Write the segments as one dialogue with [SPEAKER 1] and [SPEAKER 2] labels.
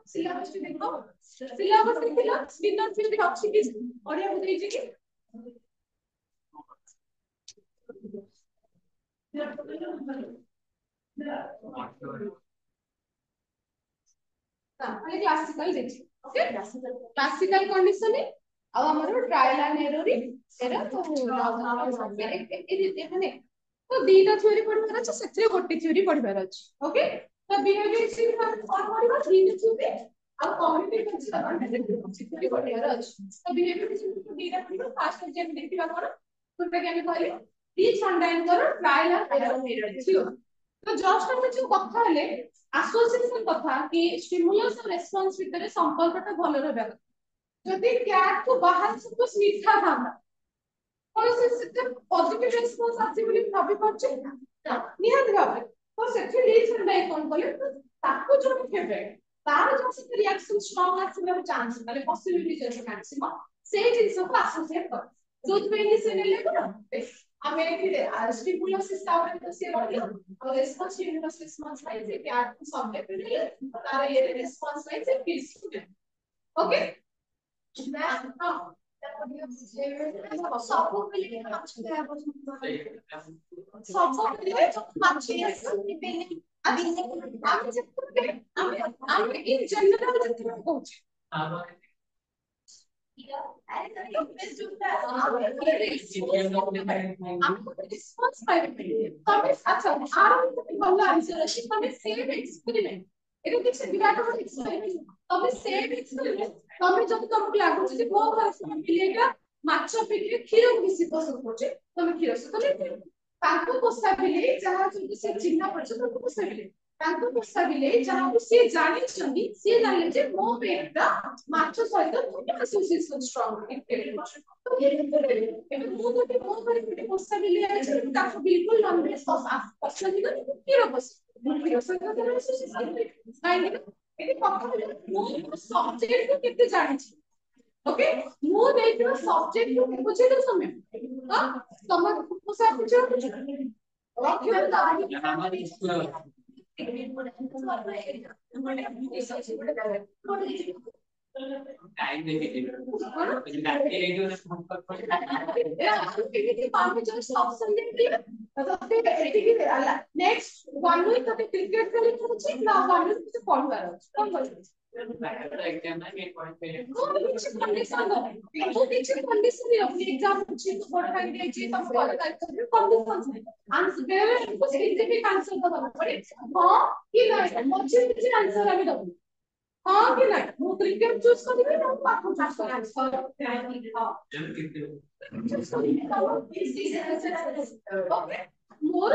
[SPEAKER 1] Syllabus देखो syllabus देखिला spinner फिर भी अच्छी की बढ़िया बुझाई छी कि खाली क्लासिकल देखि ओके क्लासिकल कंडीशन है अब हमर ट्रायल एंड एरर एरर तो माने तो दीटा थ्योरी पढिबार अछि सेत्रे गोटे थ्योरी पढिबार अछि ओके तो बिहेवियर थ्योरी कोन पढिबा थ्योरी थ्योरी अब कॉग्निटिव थ्योरी पढिबार अछि तो बिहेवियर थ्योरी तो दीटा पढिबा फास्ट जेम देखिबा कोन तुमरा के हम कहली टीच अंडरलाइन करो ट्रायल एंड एरर थ्योरी तो जस्ट हम जो कथा हले एसोसिएशन कथा कि स्टिमुलस और रेस्पॉन्स ভিতরে সম্পর্কটা ভালো হবে যদি ক্যাট को बाहर से कुछ मीठा खाना और से पॉजिटिव रेस्पॉन्स आसी बोली भाबी पाछे निहात भाबे तो सेठी रीजन बाय कोन बोले ताको जो फेवरेट तार जो से रिएक्शन स्ट्रांग आसीबार चांस माने पॉसिबिलिटी जो मैक्सिमम से जिंस को एसोसिएट कर जो पे से ले को हमें स्टिमुलस स्टार्ट तो से बोलियो और रेस्पॉन्स स्टिमुलस रेस्पॉन्स लाइक से क्याट को सब्जेक्ट ले तार ये रेस्पॉन्स लाइक से किस ओके सब मिले अभी इन जनरल कहूँ रिस्पांस तमे अच्छा आरंभ भलो आंसर अछि तमे सेम एक्सपेरिमेंट एटा देखि विराट बड़ एक्सपेरिमेंट तमे सेम एक्सपेरिमेंट तमे जब तुमको लागु जे बहुत सारा मिलेगा माछ पिके क्षीर मिसी पसंद होचे तमे क्षीर से तमे ताको पोसा बिले जहां जो से चिन्ह पछ तो पोसा बिले ताको पोसा बिले जहां को से जानि छंदी से जानि जे मो पेटा माछ सहित कोन एसोसिएशन स्ट्रांग तो ये मो तो पोसा बिले अछि ताको बिल्कुल नॉन वेज पसंद नहीं क्षीर पसंद क्षीर से तो एसोसिएशन नहीं एटी पक्का मो सब्जेक्ट को केते जानि छी ओके मो देखियो सब्जेक्ट को बुझे तो समय हां तम पोसा बुझे टाइम देखिए नेक्स्ट 1 वीक तक क्रिकेट खेली छी ना 1 वीक से पढ़बार अछि कोन एग्जाम ना 8 पॉइंट पे कंडीशन तो टीचर कंडीशन अपनी एग्जाम छी तो पढ़ कर दे छी तो पढ़ कर condition answer very specific answer दबा पड़े हां कि नहीं मुझे किसी आंसर आगे दबो हां कि नहीं वो क्रिकेट चूज करिए ना पाठ चूज कर आंसर ओके मोर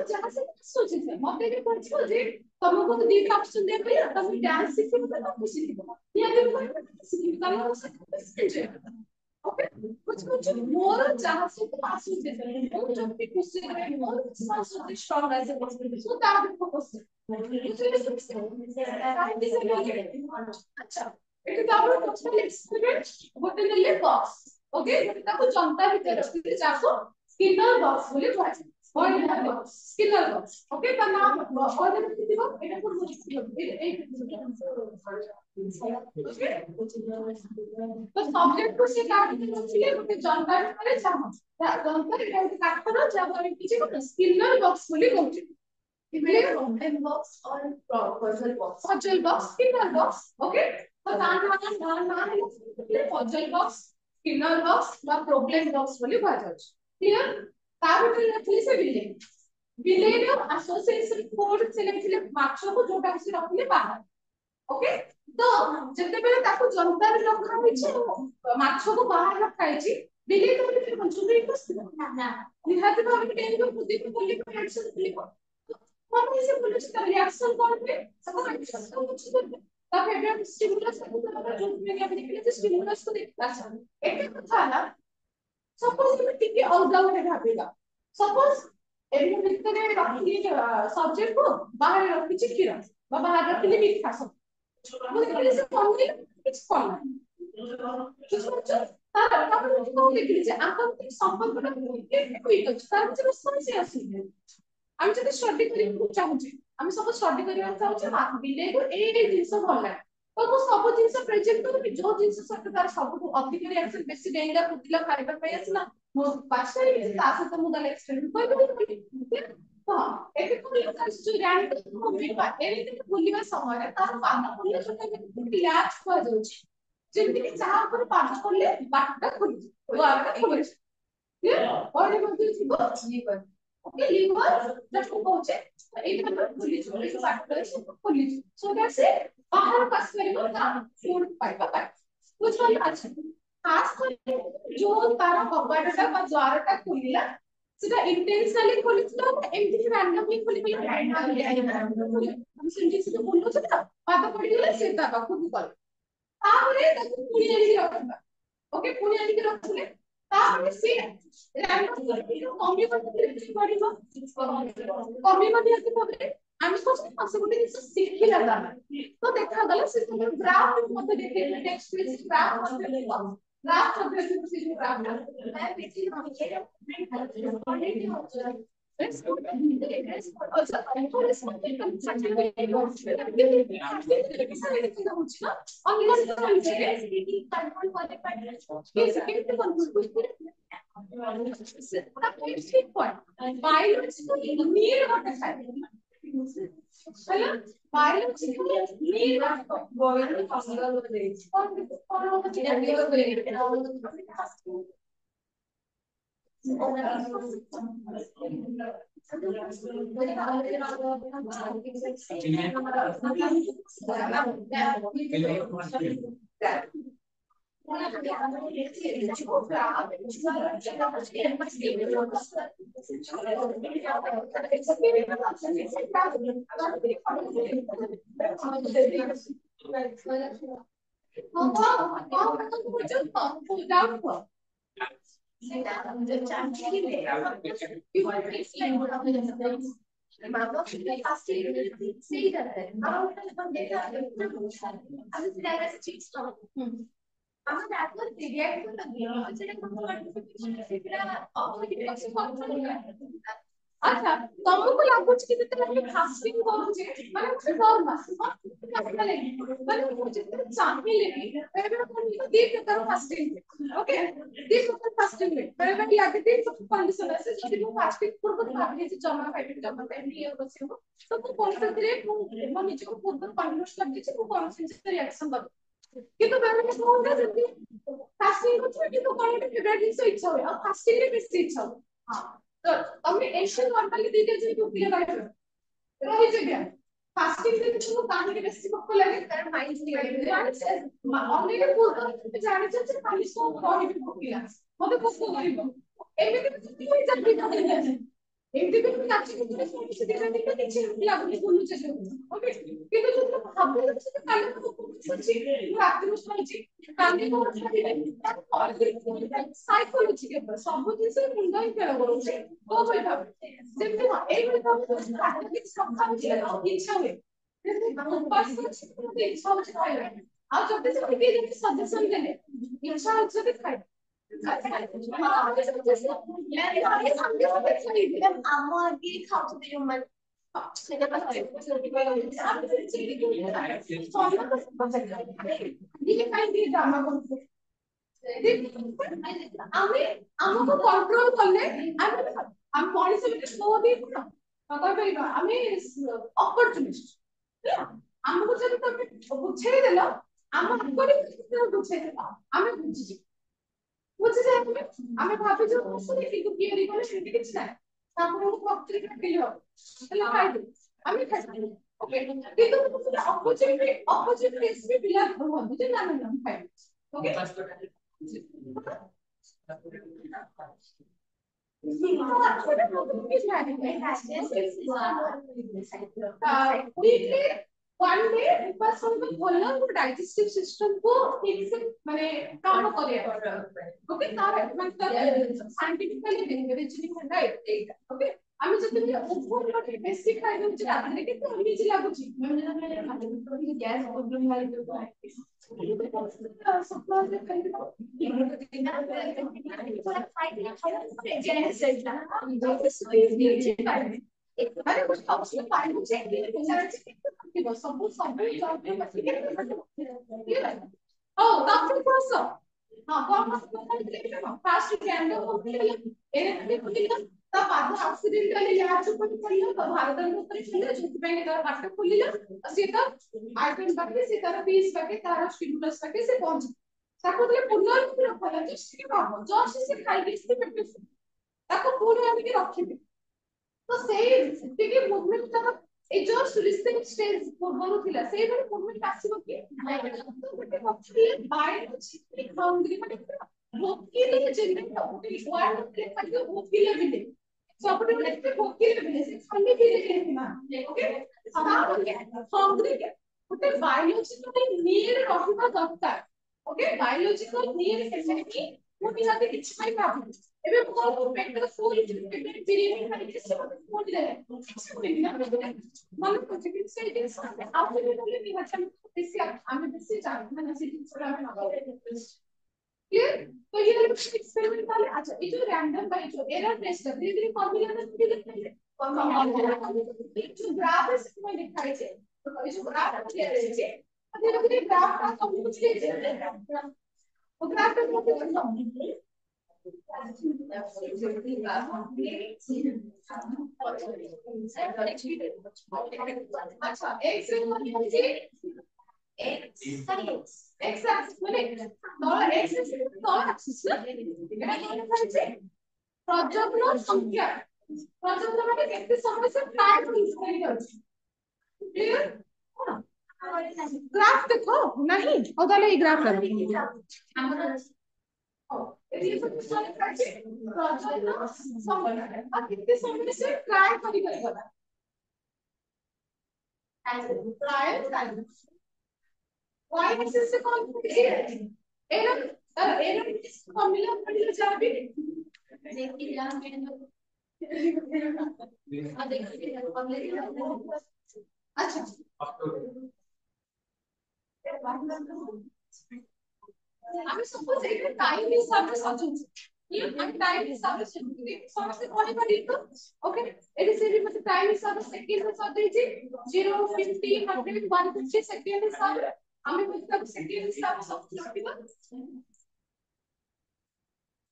[SPEAKER 1] जहां से सोचे थे मते के पछो जे तुमको तो दी ऑप्शन दे भैया तुम डांस सीखो तो तुम सीखो ये भी सीखो तुम ओके कुछ मोर जहां से पास होते थे वो जब भी क्वेश्चन है मोर संस्कृति स्ट्रांग ऐसे सो दैट भी क्वेश्चन अच्छा এটা তো আমরা টোটাল এক্সপেরিমেন্ট হতে দিলে বক্স ওকে তাকে জনতা ভিতরে রখিতে চাকো স্কিনার বক্স বলে কুহাযাଏ স্কিনার বক্স স্কিনার বক্স ওকে তার নাম ওদের কি দিব এটা কোন বুঝিও এই তো সাবজেক্ট को से काट के रखिए ଗୋଟେ ଜନତା ଭିତରେ ଚାହ ଜନତା ଏଠି କାଟ କର ଯାହା ଆମେ କିଛି ଗୋଟେ ସ୍କିନାର ବକ୍ସ ବୋଲି କହୁଛେ problem box or puzzle box skinner box okay तो नाम puzzle box skinner box বা problem box बोली कहा जाउछ क्लियर ता भीतर रखली से बिले रो एसोसिएशन कोड से लिखले माछ को जोटा से रखले बाहर ओके तो जते बेले ताको जनता रे रखा होई छै माछ को बाहर रखा है छी बिले तो फिर मंजूरी को ना निहाती भाव टेन को बुद्धि को बोली को एक्शन लिखो कौन से बोले तो रिएक्शन कौन पे सब एक्शन को कुछ तब फेवरेट स्टिमुलस को तो जो मैंने अभी निकले स्टिमुलस को देखता है एक कथा ना सपोज मैं टिके अलगा उठे भाबेगा सपोज एबे भितरे रखी सब्जेक्ट को बाहर रखी छी खीर बाहर रखी मीठा सब मुझे से कौन कुछ कौन ବୁଝିପାରୁଛ ତାପରେ ମୁଁ କଣ ଦେଖିଲି ଯେ ଆମ ସମ୍ପର୍କଟା ଠିକ ଅଛି ତାର କିଛି ସମସ୍ୟା ଆସୁନି ଆମେ ଯଦି ଷ୍ଟଡି କରିବାକୁ ଚାହୁଁଛେ ଆମେ ସବୁ ଷ୍ଟଡି କରିବାକୁ ଚାହୁଁଛେ ବିଲେଇକୁ ଏଇ ଜିନିଷ ଭଲ ଲାଗେ ତ ମୁଁ ସବୁ ଜିନିଷ ପ୍ରେଜେଣ୍ଟ କରିବି ଯୋଉ ଜିନିଷ ସହିତ ତାର ସବୁଠୁ ଅଧିକ ରିଆକ୍ସନ ବେଶୀ ଡେଙ୍ଗା ଫୁଟିଲା ଖାଇବା ପାଇଁ ଆସିଲା ମୁଁ ବାସ୍ତାରି ତା ସହିତ ମୁଁ ତାହେଲେ ଏକ୍ସପେରିମେଣ୍ଟ କରିପାରିବି ହଁ ଏବେ କଣ ଯୋଉ ର୍ୟାଣ୍ଡମ ବୁଲିବା ଏମିତି ବୁଲିବା ସମୟରେ ତାର ପାଦ ପଡ଼ିଲେ ଯୋଉଟା ଲ୍ୟାଚ୍ କୁହାଯାଉଛି ଯେମିତିକି ଯାହା ଉପରେ ପାଦ ପଡ଼ିଲେ ବାଟଟା ଖୋଲିଯିବ ଦ୍ୱାରଟା ଖୋଲିଯିବ ପରେ ମଧ୍ୟ ଥିବ ଲିଭର ଓକେ ଲିଭର ତାକୁ କହୁଛେ ଏଇଟା ଆମର ଖୋଲିଯିବ ଏଇ ବାଟଟା ସବୁ ଖୋଲିଯିବ ସୋ ଦ୍ୟାଟ୍ ସେ ବାହାରକୁ ଆସିପାରିବ ତା ଫୁଡ୍ ପାଇବା ପାଇଁ ବୁଝିପାରିଲ ଅଛି ଖାସ୍ କରି ଯୋଉ ତାର କବାଟଟା ବା ଦ୍ୱାରଟା ଖୋଲିଲା ସେଟା ଇଣ୍ଟେନ୍ସନାଲି ଖୋଲିଥିଲା ଏମିତି ରାଣ୍ଡମଲି ଖୋଲିଥିଲା ଆମେ ସେମିତି ସେଟା ବୁଲୁଛୁ ତ ପାଦ ପଡ଼ିଗଲା ସେ ତା ପାଖକୁ ଗଲା ତାପରେ ତାକୁ ପୁଣି ଆଣିକି ରଖିବା ଓକେ ପୁଣି ଆଣିକି ରଖିଲେ ତାପରେ ସେ କମିବ ନିହାତି ଭାବରେ ଆମେ କହୁଛେ ସେ ଗୋଟେ ଜିନିଷ ଶିଖିଲା ତାମାନେ ତ ଦେଖାଗଲା ସେ ଗ୍ରାଫ ମତେ ଦେଖେଇଲେ ନେକ୍ସଟ ପେଜ ଗ୍ରାଫ ମତେ ଦେଖ ଗ୍ରାଫ ମତେ ସେ ଯୋଉ graph Let's go back to the address. Also, अच्छा तुमको लागुच कि जेतेबेले फास्टिंग करूचे माने से नॉर्मल माने मु जेते चाहिए बेबे कोन दी प्रकार फास्टिंग ओके दी प्रकार फास्टिंग बेबे लागे दी कंडीशन আছে যদি মু ফাস্টিং করব ভাবলি যে জমা পাইবি ये बसिबो तो मु कोनसे मु निजको पूर्ण कन्वर्ट कर दिछि मु कोन से रिएक्शन कर কিন্তু বেবे को होगा जल्दी फास्टिंग को কিন্তু कोन फेवरेट जिंस इच्छा हो और फास्टिंग रे बेसी इच्छा हो हां तो તમે એશિયન નોર્મલી દીધે જે ટુકલી બાય રહી જગ્યા ફાસ્ટિંગ ରେ କିଛି କାହିଁକି ବେଶୀ ଭୋକ ଲାଗେ କାରଣ ମାଇଣ୍ଡ କ୍ଲିୟର ଅନେକ ପୂର୍ବରୁ ଜାଣିଛ ଯେ କାଲି କଣ କହିବି ଭୋକିଲା ମତେ ଭୋକ କରିବ ଏମିତି କିଛି ହୋଇଯାଏ ଏମିତି ବି କାଚି କୁଚି ଶୁଣିଛି ଦିନ ଦିନ କିଛି ଲାଗୁନି ବୁଲୁଛେ ଓକେ କିନ୍ତୁ ଯଦି ଭାବୁଛୁ ଯେ କାଲି ଭୋକ ଅଛି ରାତିରୁ ଶୋଇଛି କାଲି କଣ ଖାଇବେ ସାଇକୋଲୋଜି କେବଳ ସବୁ ଜିନିଷ ମୁଣ୍ଡ ହିଁ ଖେଳ କରୁଛି କୋଉ ଭାବେ ଯେମିତି ଏଇଭଳି ଭାବେ କିଛି ସକାଳୁ ଇଚ୍ଛା ହୁଏ ଉପାସ ଅଛି ଇଚ୍ଛା ହଉଛି ଖାଇବା ଆଉ ଯଦି ସେ ଟିକେ ଯଦି ସଜେସନ ଦେଲେ ଇଚ୍ଛା ହଉଛି ଯଦି ଖାଇବା ଆମ ଆଗେ ଖାଉଛନ୍ତି ଯୋଉମାନେ ଆମେ ଆମକୁ କଣ୍ଟ୍ରୋଲ କଲେ ଆମେ ମଣିଷ ଭିତରେ ସ୍ଲୋ ଦେଇବୁ ନା କହିପାରିବା ଆମେ ଅପରଚୁନିଷ୍ଟ ଆମକୁ ଯଦି ତମେ ବୁଝେଇଦେଲ ଆମ ଆଗରେ ବୁଝେଇଦେଲ ଆମେ ବୁଝିଯିବୁ ବୁଝିଯାଏ ଆମେ ଭାବିଛୁ କିନ୍ତୁ ତିଆରି କଲେ ସେମିତି କିଛି ନାହିଁ ତାପରେ ମୁଁ ପ୍ରକୃତି କାଟିଲି ହବ ହେଲେ ଖାଇଦୁ ଆମେ ଖାଇଦୁ ଓକେ କିନ୍ତୁ ଅପୋଜିଟ ରେସିପି ପିଲା କୁହନ୍ତି ଯେ ନା ନା ଖାଇବୁ ଓକେ one day उपास हम बोलना वो digestive system को ठीक से माने काम करे ओके तार मतलब scientifically reasoning है राइट ओके আমি যদি ওভর লোডে বেশি খাই দଉଛି রাতিରେ କେତେ ଅନିଜି ଲାଗୁଛି ଗ୍ୟାସ୍ ପ୍ରୋବ୍ଲେମ ସକାଳେ ଖାଇଦେବ ମାନେ ଗୋଟେ ଅପସନ ପାଇବୁ ଯେ ସବୁ ହଉ ତାପରେ କସ ହଁ କଣ ଫାଷ୍ଟ କ୍ୟାଣ୍ଡଲ ହୋଟେଲ ଏରେ ଖୋଲିଲା ତା ପାଦ ଆକ୍ସିଡେଣ୍ଟାଲି ୟାଚ ଉପରେ ପଡିଲା ତ ଭାରତର ଉପରେ ଥିଲା ସେଥିପାଇଁ ତାର ପାଠ ଖୋଲିଲା ସେ ତ ଆଇଟମ ପାଖେ ସେ ତାର ପିସ୍ ପାଖେ ତାର ଷ୍ଟିମୁଲସ୍ ପାଖେ ସେ ପହଞ୍ଚି ତାକୁ ଯେତେବେଳେ ପୁନର୍ବାର ରଖାଗଲା ଜଷ୍ଟ ସେ ଖାଇକି ସେ ପେଟ ତାକୁ ପୁଣି ଆଣିକି ରଖିବେ ତ ସେଇ ସେତିକି ମୁଭମେଣ୍ଟ ତାର এই জস্ট রিসেন্ট স্টেজ ପୂର୍ବରୁ ଥିଲା ସେଇଭଳି ମୁଭମେଣ୍ଟ ଆସିବ କି ଗୋଟେ ପଛରେ ବାଇରେ ଚିପି ଖାଉଙ୍ଗି ମାନେ ଭୋକିଲେ ଯେମିତି ଗୋଟେ ୱାର୍ଡ ଲେଖାଯିବ ଭୋକିଲେ ବିଲେ ସବୁଠୁ ଗୋଟେ ଭୋକିଲେ ବିଲେ ସେ ଖାଲି ବିଲେ ଯେମିତି ନା ଓକେ ହଙ୍ଗରି ଗୋଟେ ବାୟୋଲୋଜିକାଲ ନିଡ୍ ରହିବା ଦରକାର ଓକେ ବାୟୋଲୋଜିକାଲ ନିଡ୍ ହେଲେ କି ମୁଁ ନିହାତି କିଛି ପାଇଁ ଭାବୁଛି ଏବେ ମୁଁ ପେଟର ଫୁଲ ପେଟରେ ବିରିୟାନୀ ଖାଇକି ସେ ମତେ ଫୁଲ ଦେଲେ କିଛି ହୁଏନି ନା ମାନେ କହୁଛି କିନ୍ତୁ ସେଇ ଜିନିଷ ଆଉ କେବେ ଗଲେ ନିହାତି ଆମେ ବେଶୀ ଜାଣୁ ମାନେ ସେ ଜିନିଷଟା ଆମେ ନଗେଇବୁ क्लियर तो ये एक्सपेरिमेंट वाले अच्छा ये जो रैंडम बाय जो एरर टेस्ट है धीरे धीरे फॉर्मूला में धीरे धीरे जो ग्राफ है इसमें लिखा है तो ये जो ग्राफ है धीरे धीरे ग्राफ का हम कुछ ले वो ग्राफ का अच्छा एक से X axis মানে ধরো X axis তল axis না এটা কি হচ্ছে প্রজন্ম সংখ্যা প্রজন্ম মানে কেতে সময় সে প্রায় করে যাচ্ছে ক্লিয়ার গ্রাফ দেখো नहीं और তাহলে এই গ্রাফ লাগবে আমরা এটি সময় কাছে প্রজন্ম সময় আর কেতে সময় সে প্রায় করে গলা প্রায় টাইম y axis से कौन एरर एरर फॉर्मूला पढ़िए जाबी देखिए यार मैंने अच्छा আমি suppose এটা টাইম হিসাবে সাজাচ্ছি আমি টাইম হিসাবে সমস্ত পড়ি পড়ি তো ওকে এটা সেরি মতে টাইম হিসাবে সেকেন্ড সাজাইছি 0 50 100 150 সেকেন্ড হিসাবে আমি বলতে সেকেন্ড হিসাবে সব লিখবা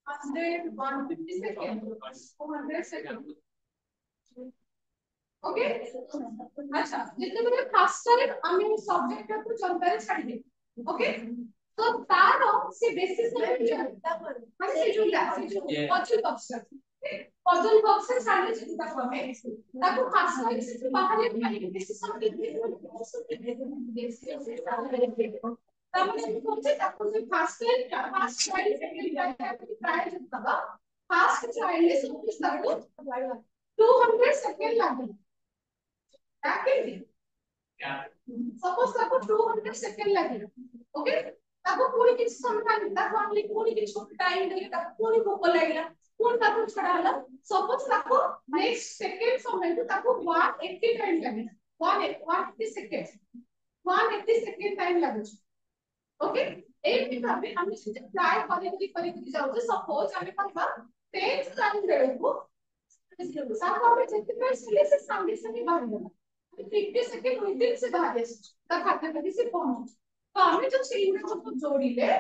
[SPEAKER 1] 100 150 সেকেন্ড 400 সেকেন্ড ओके अच्छा যেତେବେଳେ ফার্স্ট টাইম আমি সবজেক্টটাକୁ চন্তারে ছাড়ি দেব ওকে তো তার সে বেসিস মানে সেই পজল বক্স ছাড়লে যদি তাকে আমি তাকে ফার্স্ট টাইম সে বাহারে পাই বেসিস আমি তাহলে কি করছে তাকে যে first time second time try করতে হবে ফার্স্ট ট্রাইলে সবকিছু তাকে 200 সেকেন্ড লাগবে suppose ताको 200 सेकंड लगे ओके ताको पूरी किछ समय ताको हमले पूरी किछ टाइम देले ताको पूरी भूख लागला कोन ताको छडाला suppose ताको नेक्स्ट सेकंड समय तो ताको 180 टाइम लगे 180 सेकंड 180 सेकंड टाइम लागे ओके एई भाबे हम से ट्राई करे जाउ suppose हमें कहबा 10 टाइम देबो साथ हमें जितने पहले से सामने से बाहर होगा 50 सेकंड विदिन से बाहर तक खाते में से पहुंच तो हमें जब से इनका सब जोड़ी ले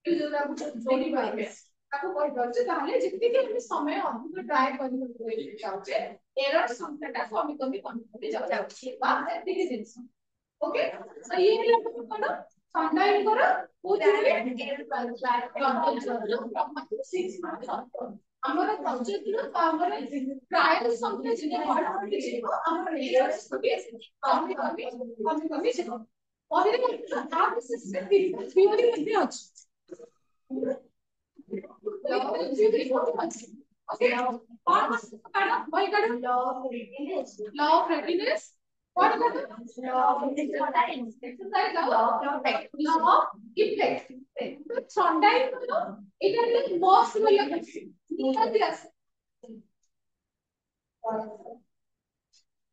[SPEAKER 1] जो कुछ जोड़ी बारे ताको कोई करছে তাহলে যেদিকে আমি সময় অধিক ট্রাই করি যাচ্ছে এরর সংখ্যাটা কমে কমে যাচ্ছে বা এদিকে জিনিস ওকে তো এই হলো কোন ফান্ডাইল করো ও দিকে এরর ট্রাই করতে 6 মার্ক আমরা প্রজেক্ট গুলো আমরা ট্রায়াল সংখ্যা যদি বড় হয়ে যায় আমরা এরর হবে কমে যাব পরে আর সিস্টেম থিওরি মধ্যে আছে ओके और बस काढा वही काढा law of readiness what is that law of exercise law of effect तो थॉर्नडाइल হলো এটা একটা বক্স বলে নিতে আছে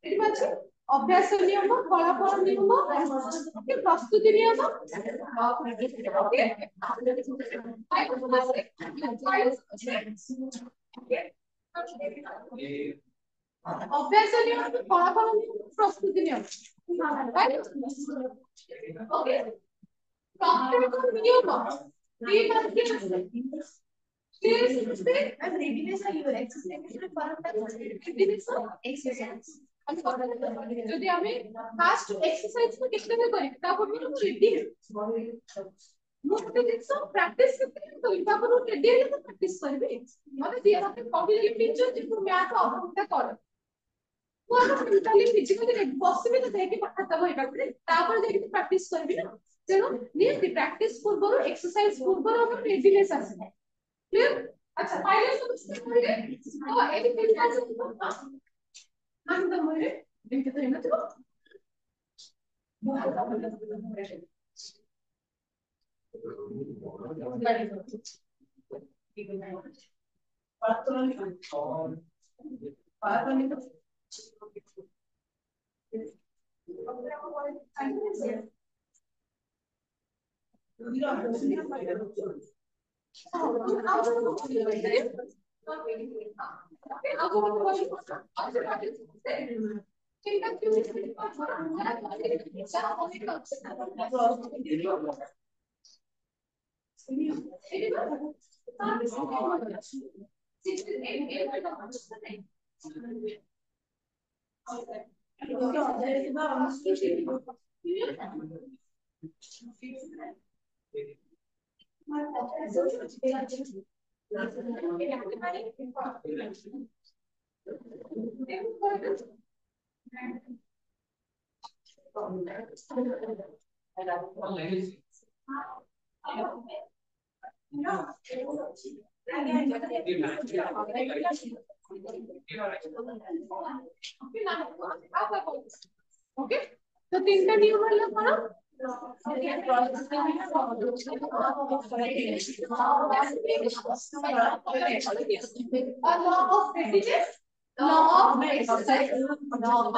[SPEAKER 1] ଏଠି ଅଛି ଅଭ୍ୟାସ ନିୟମ ଫଳାଫଳ ନିୟମ ପ୍ରସ୍ତୁତି ନିୟମ ଅଭ୍ୟାସ ନିୟମ ଫଳାଫଳ ନିୟମ ପ୍ରସ୍ତୁତି ନିୟମ ଓକେ ପ୍ରତ୍ୟେକ ନିୟମ ଦି ମାର୍କିଂ ଅଛି যদি আমি ফার্স্ট এক্সারসাইজ को कितने में करें तापर मैं रेडी ମୁଁ ଗୋଟେ ଜିନିଷ ପ୍ରାକ୍ଟିସ କରିବି ତାପରେ ରେଡି ହେଲେ ତ ପ୍ରାକ୍ଟିସ କରିବି ମାନେ ଦିଅ ମତେ କହିଲେ ଟିଚର ଯେ ତୁ ମ୍ୟାଥ ଅଭ୍ୟାସ କର ମୁଁ ଆମ ମେଣ୍ଟାଲି ଫିଜିକାଲି ରେଡି ବସିବି ତ ଯାଇକି ପାଠ ବହି ପାଖରେ ତାପରେ ଯାଇକି ପ୍ରାକ୍ଟିସ କରିବି ନା ତେଣୁ ନିହାତି ପ୍ରାକ୍ଟିସ ପୂର୍ବରୁ ଏକ୍ସରସାଇଜ ପୂର୍ବରୁ ଆମର ରେଡିନେସ ଆସିବ क्लियर अच्छा फाइनल समझते हैं तो एडी फिल्टर से हम तो मोरे दिन के तो है ना तो ओके तो तीनटा नियम हला कोन law of readiness law of exercise law of